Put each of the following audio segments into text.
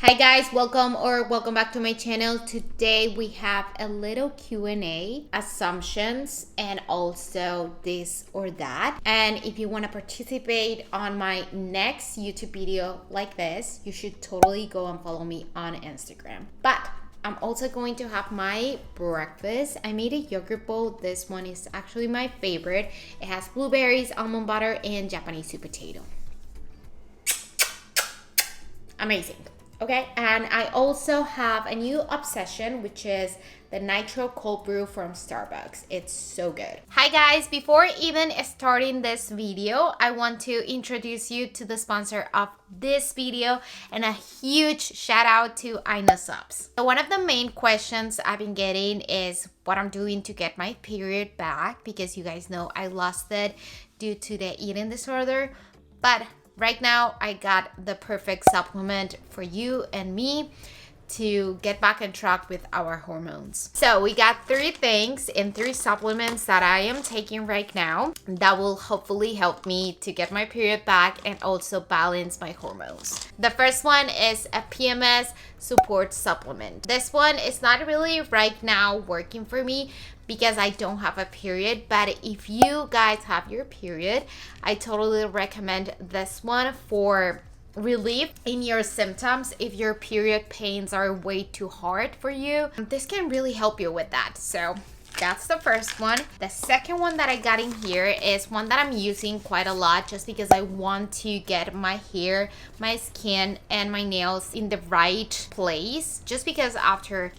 Hi guys, welcome back to my channel. Today we have a little Q&A, assumptions, and also this or that. And if you want to participate on my next YouTube video like this, you should totally go and follow me on Instagram. But I'm also going to have my breakfast. I made a yogurt bowl. This one is actually my favorite. It has blueberries, almond butter, and Japanese sweet potato. Amazing. Okay, and I also have a new obsession, which is the nitro cold brew from Starbucks. It's so good. Hi guys, before even starting this video, I want to introduce you to the sponsor of this video and a huge shout out to Inno Supps. So one of the main questions I've been getting is what I'm doing to get my period back, because you guys know I lost it due to the eating disorder. But right now, I got the perfect supplement for you and me to get back on track with our hormones. So we got 3 things and 3 supplements that I am taking right now that will hopefully help me to get my period back and also balance my hormones. The first one is a PMS support supplement. This one is not really right now working for me because I don't have a period, but if you guys have your period, I totally recommend this one for relief in your symptoms. If your period pains are way too hard for you, this can really help you with that. So that's the first one. The second one that I got in here is one that I'm using quite a lot just because I want to get my hair, my skin, and my nails in the right place. Just because after,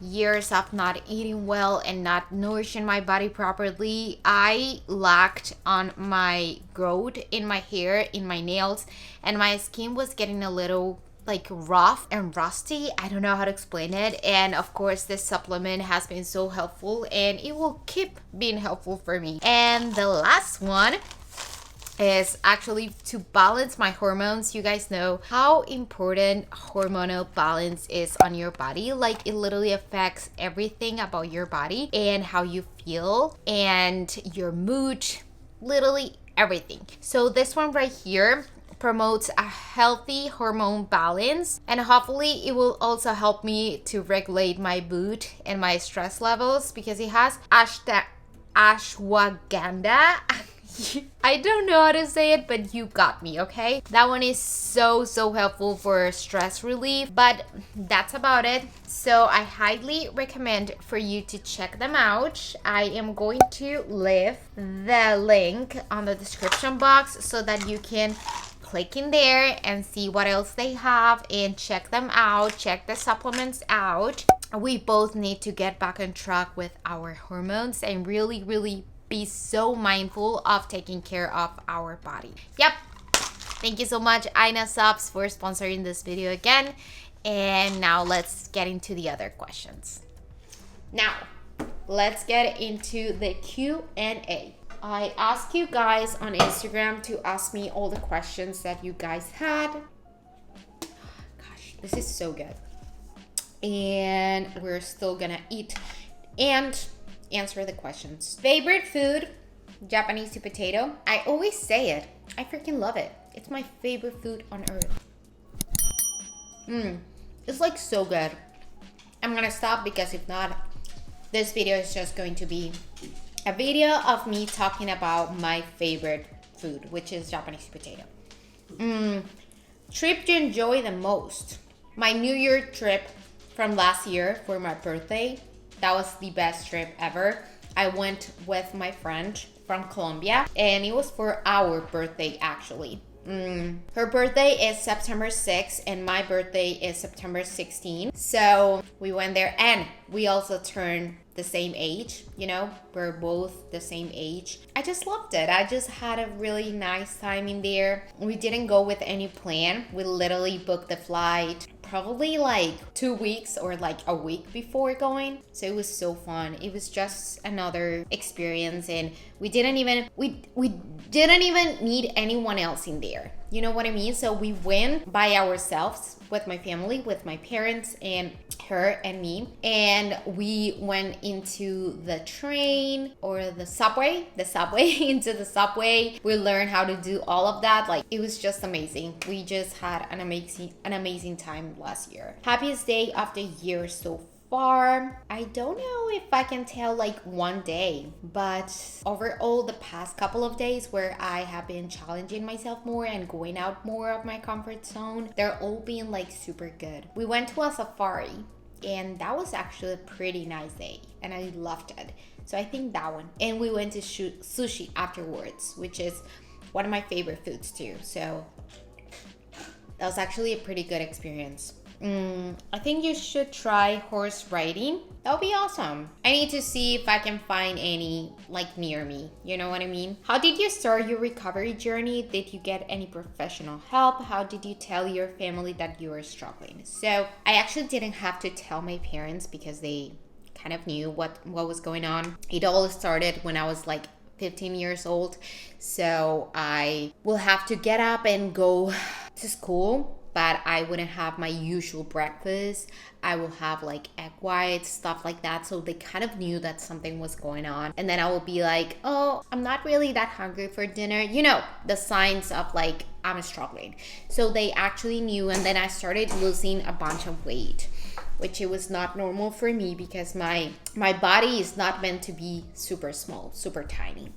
years of not eating well and not nourishing my body properly, I lacked on my growth in my hair, in my nails, and my skin was getting a little rough and rusty. I don't know how to explain it. And of course, this supplement has been so helpful and it will keep being helpful for me. And the last one is actually to balance my hormones. You guys know how important hormonal balance is on your body. It literally affects everything about your body and how you feel and your mood, literally everything. So this one right here promotes a healthy hormone balance, and hopefully it will also help me to regulate my mood and my stress levels because it has ashwagandha. I don't know how to say it, but you got me, okay? That one is so helpful for stress relief, but that's about it. So I highly recommend for you to check them out. I am going to leave the link on the description box so that you can click in there and see what else they have and check them out, check the supplements out. We both need to get back on track with our hormones and really be so mindful of taking care of our body. Yep. Thank you so much, Inno Supps, for sponsoring this video again. And now let's get into the other questions. Now, let's get into the Q&A. I asked you guys on Instagram to ask me all the questions that you guys had. Gosh, this is so good. And we're still gonna eat and answer the questions. Favorite food, Japanese sweet potato. I always say it. I freaking love it. It's my favorite food on earth. It's so good. I'm gonna stop because if not, this video is just going to be a video of me talking about my favorite food, which is Japanese potato. Trip you enjoy the most. My New Year trip from last year for my birthday. That was the best trip ever. I went with my friend from Colombia and it was for our birthday actually. Her birthday is September 6th and my birthday is September 16th. So we went there and we also turned the same age, we're both the same age. I just loved it. I just had a really nice time in there. We didn't go with any plan. We literally booked the flight probably 2 weeks or a week before going. So it was so fun. It was just another experience and we didn't even need anyone else in there. You know what I mean? So we went by ourselves with my family, with my parents and her and me, and we went into the train or the subway into the subway. We learned how to do all of that. Like, it was just amazing. We just had an amazing time last year. Happiest day of the year so far. I don't know if I can tell like one day, but overall the past couple of days where I have been challenging myself more and going out more of my comfort zone, they're all being like super good. We went to a safari and that was actually a pretty nice day and I loved it. So I think that one. And we went to sushi afterwards, which is one of my favorite foods too. So that was actually a pretty good experience. I think you should try horse riding. That would be awesome. I need to see if I can find any like near me. You know what I mean? How did you start your recovery journey? Did you get any professional help? How did you tell your family that you were struggling? So I actually didn't have to tell my parents because they kind of knew what was going on. It all started when I was like 15 years old. So I will have to get up and go to school, but I wouldn't have my usual breakfast. I will have like egg whites, stuff like that. So they kind of knew that something was going on. And then I will be like, oh, I'm not really that hungry for dinner. You know, the signs of like, I'm struggling. So they actually knew. And then I started losing a bunch of weight, which it was not normal for me because my body is not meant to be super small, super tiny.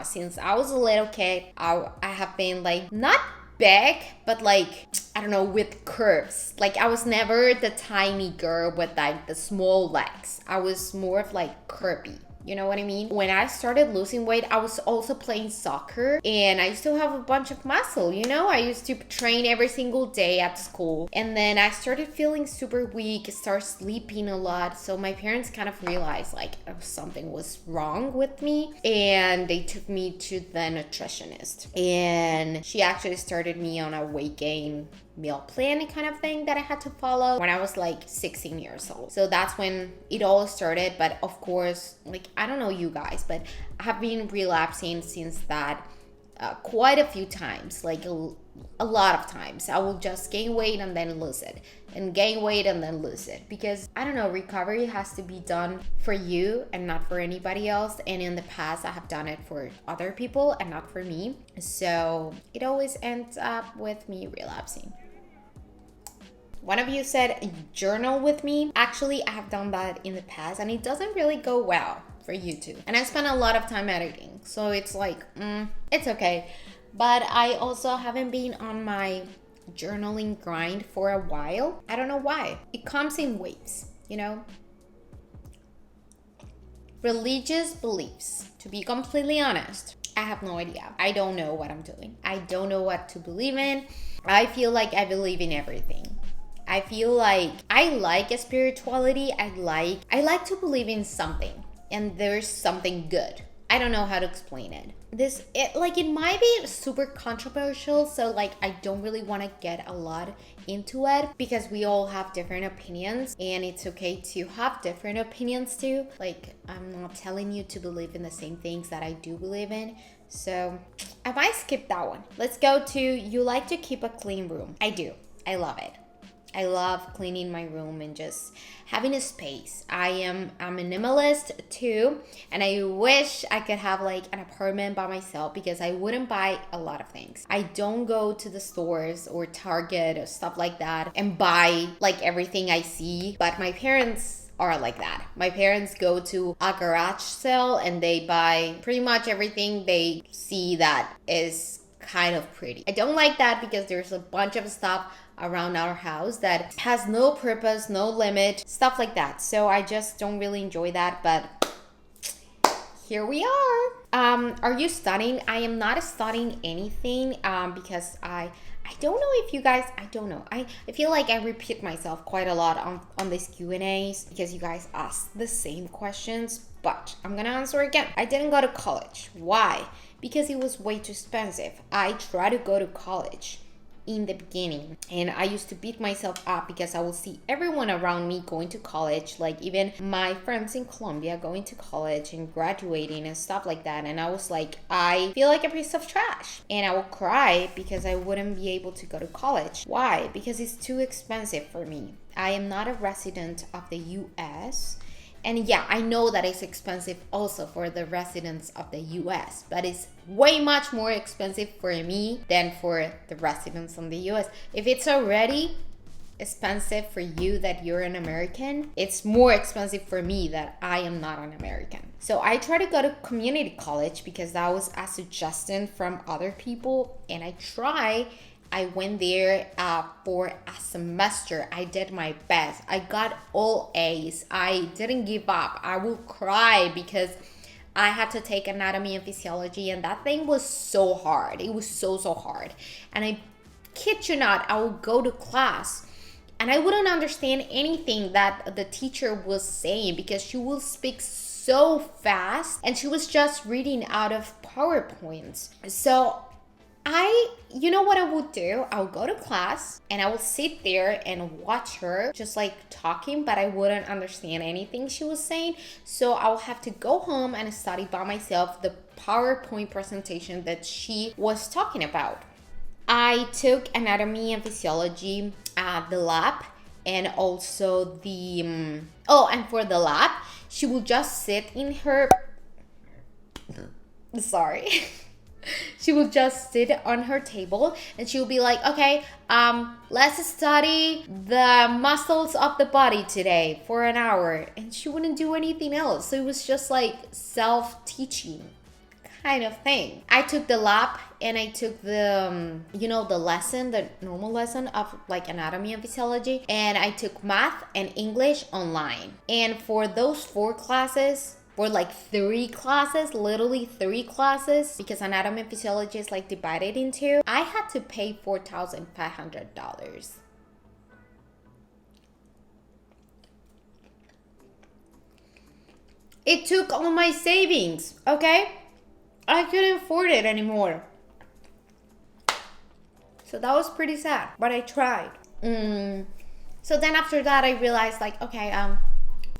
Since I was a little kid, I have been like, not big, but like, I don't know, with curves. Like, I was never the tiny girl with like the small legs. I was more of like curvy. You know what I mean? When I started losing weight, I was also playing soccer and I used to have a bunch of muscle, you know? I used to train every single day at school. And then I started feeling super weak, started sleeping a lot. So my parents kind of realized like something was wrong with me and they took me to the nutritionist. And she actually started me on a weight gain meal plan kind of thing that I had to follow when I was like 16 years old. So that's when it all started. But of course, like, I don't know you guys, but I have been relapsing since that quite a few times, like a lot of times. I will just gain weight and then lose it, and gain weight and then lose it, because I don't know, recovery has to be done for you and not for anybody else. And in the past I have done it for other people and not for me, so it always ends up with me relapsing. One of you said journal with me. Actually, I have done that in the past and it doesn't really go well for YouTube. And I spend a lot of time editing, so it's like, it's okay. But I also haven't been on my journaling grind for a while. I don't know why. It comes in waves, you know? Religious beliefs. To be completely honest, I have no idea. I don't know what I'm doing. I don't know what to believe in. I feel like I believe in everything. I feel like I like a spirituality. I like to believe in something and there's something good. I don't know how to explain it. It might be super controversial, so like I don't really want to get a lot into it because we all have different opinions and it's okay to have different opinions too. Like, I'm not telling you to believe in the same things that I do believe in. So I might skip that one. Let's go to, you like to keep a clean room. I do. I love it. I love cleaning my room and just having a space. I'm a minimalist too, and I wish I could have like an apartment by myself because I wouldn't buy a lot of things. I don't go to the stores or Target or stuff like that and buy like everything I see, but my parents are like that. My parents go to a garage sale and they buy pretty much everything they see that is kind of pretty. I don't like that because there's a bunch of stuff around our house that has no purpose, no limit, stuff like that. So I just don't really enjoy that, but here we are. Are you studying? I am not studying anything because I don't know if you guys, I don't know. I feel like I repeat myself quite a lot on these Q&As because you guys ask the same questions, but I'm gonna answer again. I didn't go to college. Why? Because it was way too expensive. I tried to go to college in the beginning. And I used to beat myself up because I would see everyone around me going to college, like even my friends in Colombia going to college and graduating and stuff like that. And I was like, I feel like a piece of trash. And I would cry because I wouldn't be able to go to college. Why? Because it's too expensive for me. I am not a resident of the US. And yeah, I know that it's expensive also for the residents of the US, but it's way much more expensive for me than for the residents of the US. If it's already expensive for you that you're an American, it's more expensive for me that I am not an American. So I try to go to community college because that was a suggestion from other people, and I went there for a semester. I did my best. I got all A's. I didn't give up. I would cry because I had to take anatomy and physiology, and that thing was so hard. It was so hard. And I kid you not, I would go to class and I wouldn't understand anything that the teacher was saying because she will speak so fast and she was just reading out of PowerPoints. So you know what I would do? I would go to class and I would sit there and watch her just like talking, but I wouldn't understand anything she was saying. So I would have to go home and study by myself the PowerPoint presentation that she was talking about. I took anatomy and physiology at the lab, and also and for the lab, she would just sit in her, sorry. She would just sit on her table and she would be like, okay, let's study the muscles of the body today for an hour. And she wouldn't do anything else. So it was just like self-teaching kind of thing. I took the lab and I took the, the normal lesson of like anatomy and physiology. And I took math and English online. And for those 4 classes, for like 3 classes, literally 3 classes, because anatomy and physiology is like divided in 2, I had to pay $4,500. It took all my savings, okay? I couldn't afford it anymore. So that was pretty sad, but I tried. So then after that, I realized like, okay,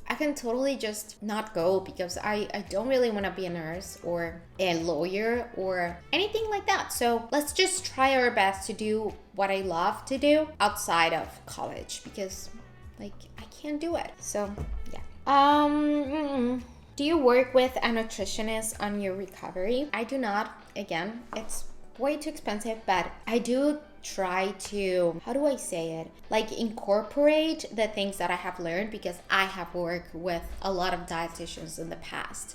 I can totally just not go because I don't really want to be a nurse or a lawyer or anything like that. So let's just try our best to do what I love to do outside of college because like I can't do it. So yeah. Do you work with a nutritionist on your recovery? I do not. Again, it's way too expensive, but I do try to, how do I say it? Like incorporate the things that I have learned because I have worked with a lot of dietitians in the past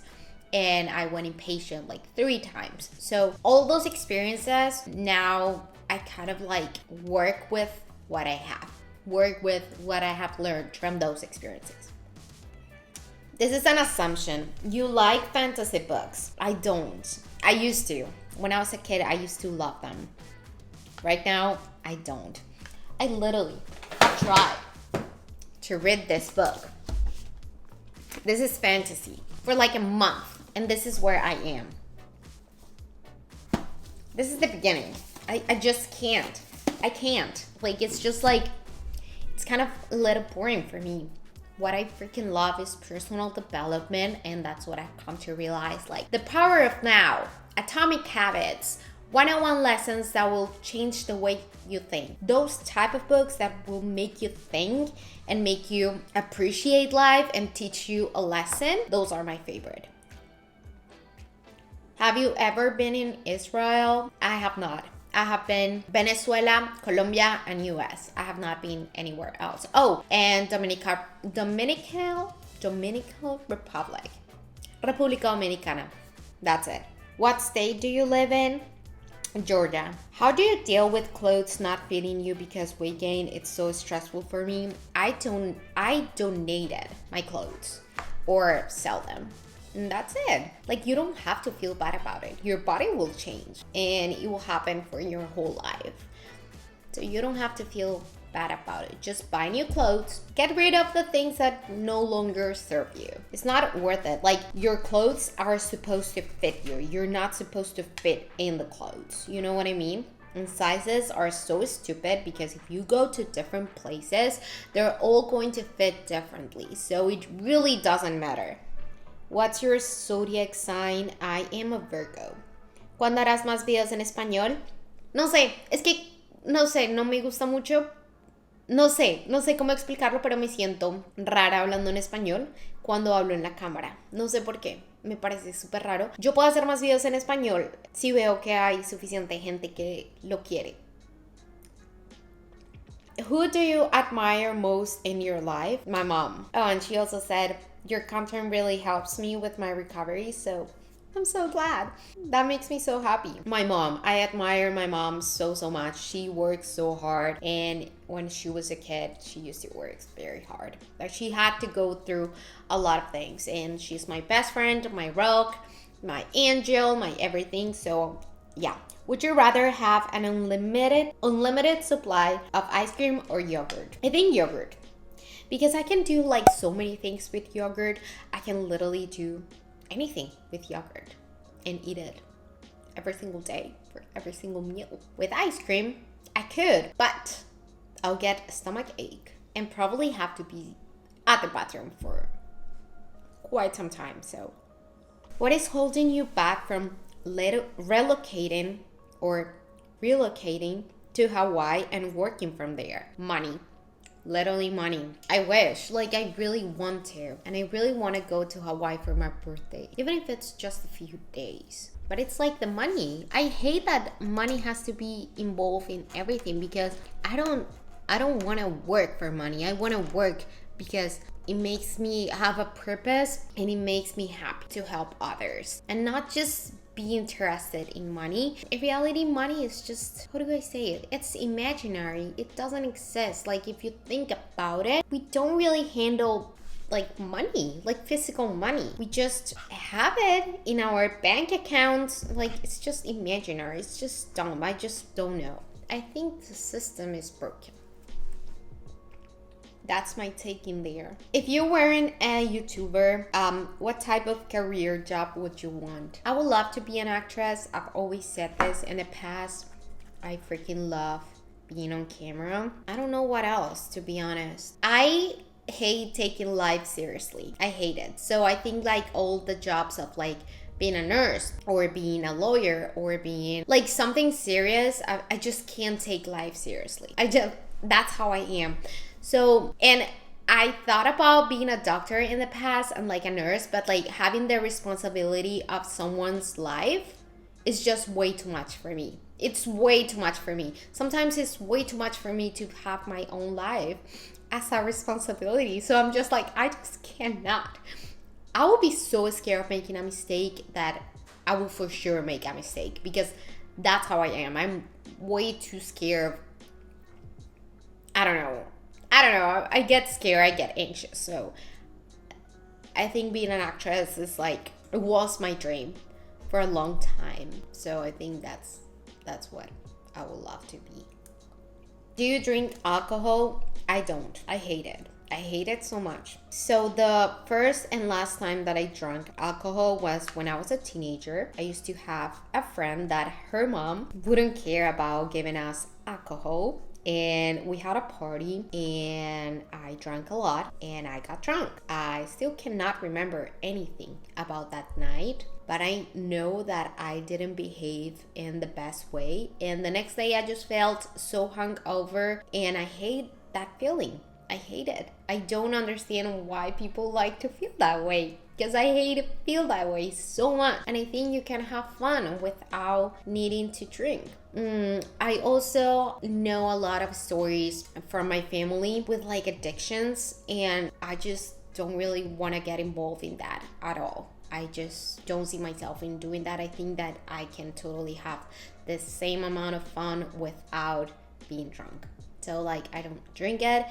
and I went inpatient like 3 times. So all those experiences, now I kind of like work with what I have learned from those experiences. This is an assumption. You like fantasy books. I don't. I used to. When I was a kid, I used to love them. Right now, I don't. I literally tried to read this book. This is fantasy for like a month, and this is where I am. This is the beginning. I just can't. I can't. Like, it's just like, it's kind of a little boring for me. What I freaking love is personal development, and that's what I've come to realize. Like, the power of now, atomic habits, 101 lessons that will change the way you think. Those type of books that will make you think and make you appreciate life and teach you a lesson, those are my favorite. Have you ever been in Israel? I have not. I have been Venezuela, Colombia, and US. I have not been anywhere else. Oh, and Dominican Republic. República Dominicana. That's it. What state do you live in? Georgia. How do you deal with clothes not fitting you because weight gain? It's so stressful for me. I donated my clothes or sell them. And that's it. Like, you don't have to feel bad about it. Your body will change and it will happen for your whole life. So you don't have to feel bad about it. Just buy new clothes. Get rid of the things that no longer serve you. It's not worth it. Like, your clothes are supposed to fit you. You're not supposed to fit in the clothes. You know what I mean? and sizes are so stupid because if you go to different places, they're all going to fit differently. So it really doesn't matter. What's your zodiac sign? I am a Virgo. ¿Cuándo harás más videos en español? No sé, es que, no sé, no me gusta mucho. No sé cómo explicarlo, pero me siento rara hablando en español cuando hablo en la cámara. No sé por qué, me parece súper raro. Yo puedo hacer más videos en español si veo que hay suficiente gente que lo quiere. Who do you admire most in your life? My mom. Oh, and she also said, your content really helps me with my recovery, so I'm so glad. That makes me so happy. My mom. I admire my mom so much. She works so hard, and when she was a kid, she used to work very hard. Like, she had to go through a lot of things, and she's my best friend, my rock, my angel, my everything. So yeah. Would you rather have an unlimited supply of ice cream or yogurt? I think yogurt. Because I can do like so many things with yogurt. I can literally do anything with yogurt and eat it every single day for every single meal. With ice cream, I could, but I'll get a stomach ache and probably have to be at the bathroom for quite some time. So, what is holding you back from relocating to Hawaii and working from there? Money. Literally money. I wish, like, I really want to, and I really want to go to Hawaii for my birthday, even if it's just a few days. But it's like the money. I hate that money has to be involved in everything, because I don't want to work for money. I want to work because it makes me have a purpose and it makes me happy to help others and not just be interested in money. In reality, money is just, how do I say it? It's imaginary. It doesn't exist. Like, if you think about it, we don't really handle like money, like physical money. We just have it in our bank accounts. Like, it's just imaginary. It's just dumb. I just don't know. I think the system is broken. That's my take in there. If you weren't a YouTuber, what type of career job would you want? I would love to be an actress. I've always said this in the past. I freaking love being on camera. I don't know what else, to be honest. I hate taking life seriously. I hate it. So I think like all the jobs of like being a nurse or being a lawyer or being like something serious, I just can't take life seriously. That's how I am. So, and I thought about being a doctor in the past and like a nurse, but like having the responsibility of someone's life is just way too much for me. It's way too much for me. Sometimes it's way too much for me to have my own life as a responsibility. So I'm just like, I just cannot. I will be so scared of making a mistake that I will for sure make a mistake, because that's how I am. I'm way too scared. I don't know. I get scared. I get anxious. So I think being an actress is like, it was my dream for a long time. So I think that's what I would love to be. Do you drink alcohol? I don't. I hate it. I hate it so much. So the first and last time that I drank alcohol was when I was a teenager. I used to have a friend that her mom wouldn't care about giving us alcohol. And we had a party and I drank a lot and I got drunk. I still cannot remember anything about that night, but I know that I didn't behave in the best way. And the next day I just felt so hungover, and I hate that feeling. I hate it. I don't understand why people like to feel that way, because I hate to feel that way so much. And I think you can have fun without needing to drink. I also know a lot of stories from my family with like addictions, and I just don't really want to get involved in that at all. I just don't see myself in doing that. I think that I can totally have the same amount of fun without being drunk. So like, I don't drink it.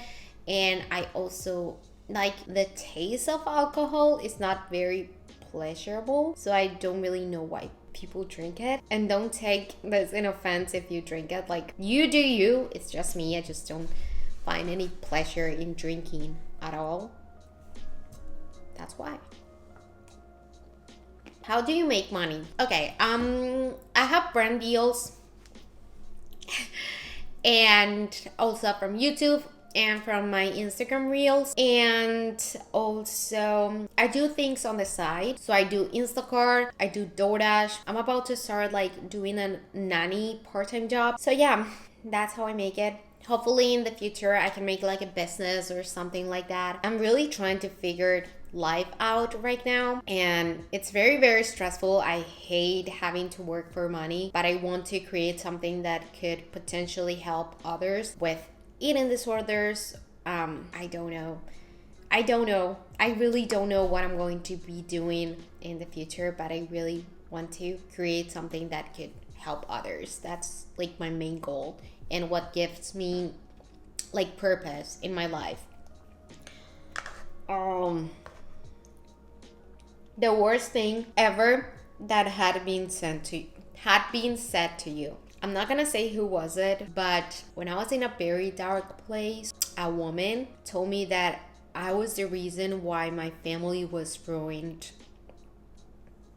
And I also like the taste of alcohol is not very pleasurable. So I don't really know why people drink it. And don't take this in offense if you drink it. Like, you do you. It's just me. I just don't find any pleasure in drinking at all. That's why. How do you make money? Okay, I have brand deals and also from YouTube and from my Instagram reels. And also I do things on the side. So I do Instacart, I do DoorDash. I'm about to start like doing a nanny part-time job. So yeah, that's how I make it. Hopefully in the future I can make like a business or something like that. I'm really trying to figure life out right now, and it's very stressful. I hate having to work for money, but I want to create something that could potentially help others with eating disorders. I don't know. I really don't know what I'm going to be doing in the future, but I really want to create something that could help others. That's like my main goal and what gives me like purpose in my life. The worst thing ever that had been said to you. I'm not gonna say who was it, but when I was in a very dark place, a woman told me that I was the reason why my family was ruined.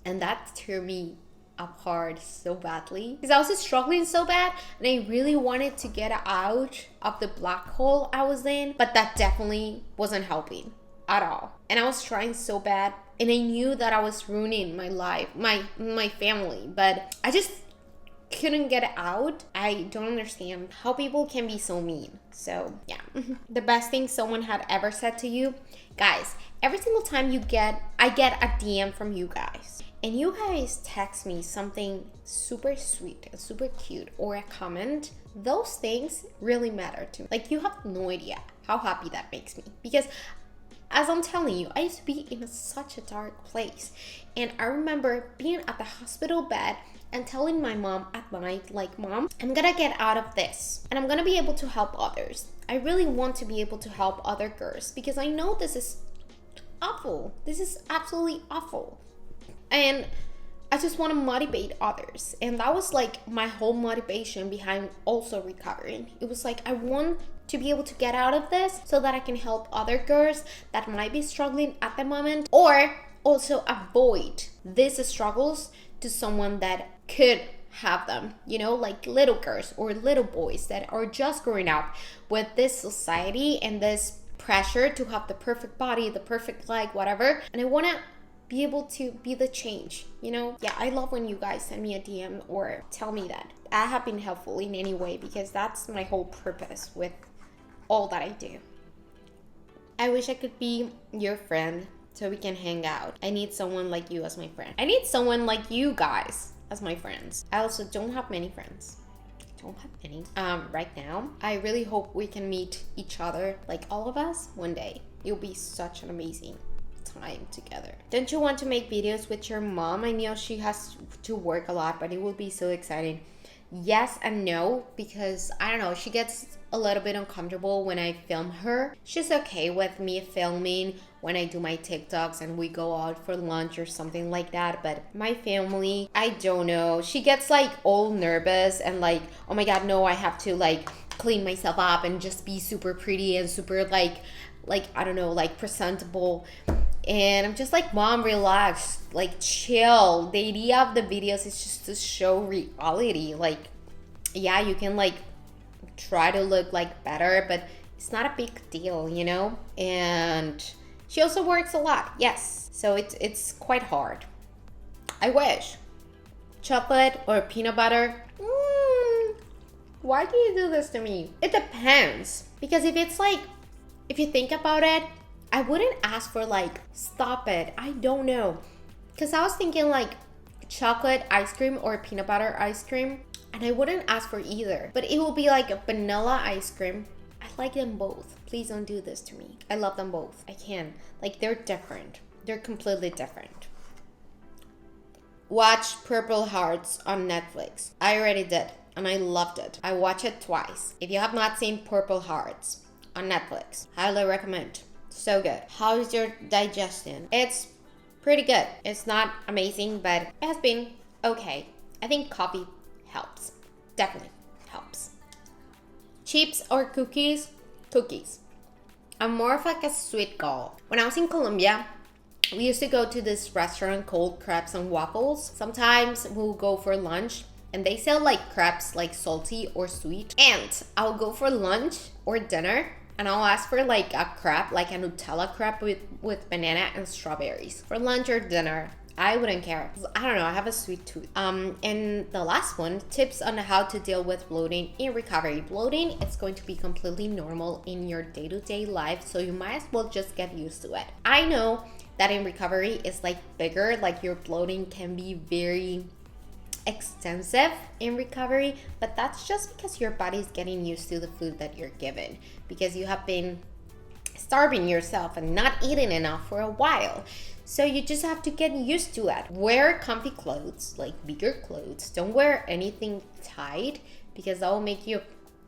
And that tore me apart so badly because I was struggling so bad and I really wanted to get out of the black hole I was in, but that definitely wasn't helping at all. And I was trying so bad, and I knew that I was ruining my life, my family, but I just couldn't get it out. I don't understand how people can be so mean. So yeah. The best thing someone had ever said to you, guys, every single time I get a DM from you guys, and you guys text me something super sweet and super cute, or a comment, those things really matter to me. Like, you have no idea how happy that makes me, because as I'm telling you, I used to be in such a dark place. And I remember being at the hospital bed and telling my mom at night, like, Mom, I'm gonna get out of this and I'm gonna be able to help others. I really want to be able to help other girls because I know this is awful. This is absolutely awful. And I just want to motivate others. And that was like my whole motivation behind also recovering. It was like, I want to be able to get out of this so that I can help other girls that might be struggling at the moment, or also avoid these struggles to someone that could have them, you know, like little girls or little boys that are just growing up with this society and this pressure to have the perfect body, the perfect leg, whatever. And I want to be able to be the change, you know? Yeah, I love when you guys send me a DM or tell me that I have been helpful in any way, because that's my whole purpose with all that I do. I wish I could be your friend so we can hang out. I need someone like you as my friend. I need someone like you guys as my friends. I also don't have many friends. Right now. I really hope we can meet each other, like all of us, one day. It'll be such an amazing time together. Don't you want to make videos with your mom? I know she has to work a lot, but it will be so exciting. Yes and no, because I don't know, she gets a little bit uncomfortable when I film her. She's okay with me filming when I do my TikToks and we go out for lunch or something like that, but my family, I don't know, she gets like all nervous and like, oh my god, no, I have to like clean myself up and just be super pretty and super like I don't know, like presentable. And I'm just like, Mom, relax, like chill. The idea of the videos is just to show reality. Like, yeah, you can like try to look like better, but it's not a big deal, you know? And she also works a lot, yes. So it's quite hard. I wish. Chocolate or peanut butter? Why do you do this to me? It depends. Because if it's like, if you think about it, I wouldn't ask for like, stop it. I don't know. Because I was thinking like chocolate ice cream or peanut butter ice cream. And I wouldn't ask for either. But it will be like a vanilla ice cream. I like them both. Please don't do this to me. I love them both. I can. Like, they're different. They're completely different. Watch Purple Hearts on Netflix. I already did. And I loved it. I watched it twice. If you have not seen Purple Hearts on Netflix, highly recommend. So good. How is your digestion? It's pretty good. It's not amazing, but it has been okay. I think coffee helps. Definitely helps. Chips or cookies? Cookies. I'm more of like a sweet girl. When I was in Colombia, we used to go to this restaurant called Crepes and Waffles. Sometimes we'll go for lunch and they sell like crepes, like salty or sweet. And I'll go for lunch or dinner and I'll ask for like a crepe, like a Nutella crepe with banana and strawberries. For lunch or dinner, I wouldn't care. I don't know, I have a sweet tooth. And the last one, tips on how to deal with bloating in recovery. Bloating, it's going to be completely normal in your day-to-day life, so you might as well just get used to it. I know that in recovery it's like bigger, like your bloating can be very extensive in recovery, but that's just because your body's getting used to the food that you're given, because you have been starving yourself and not eating enough for a while. So you just have to get used to it. Wear comfy clothes, like bigger clothes. Don't wear anything tight because that will make you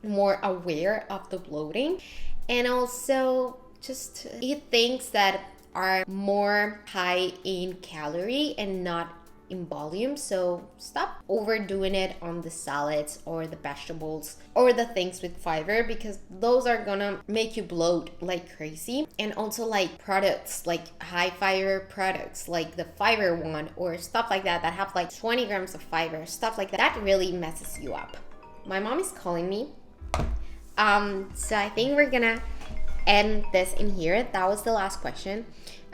more aware of the bloating. And also just eat things that are more high in calorie and not in volume. So stop overdoing it on the salads or the vegetables or the things with fiber, because those are gonna make you bloat like crazy. And also like products, like high fiber products, like the fiber one or stuff like that have like 20 grams of fiber, stuff like that, that really messes you up. My mom is calling me. So I think we're gonna end this in here. That was the last question.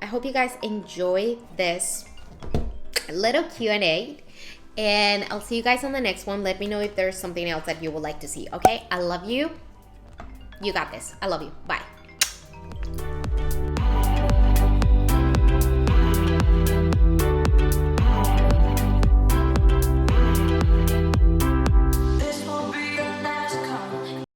I hope you guys enjoy this little Q&A, and I'll see you guys on the next one. Let me know if there's something else that you would like to see. Okay, I love you. You got this. I love you. Bye.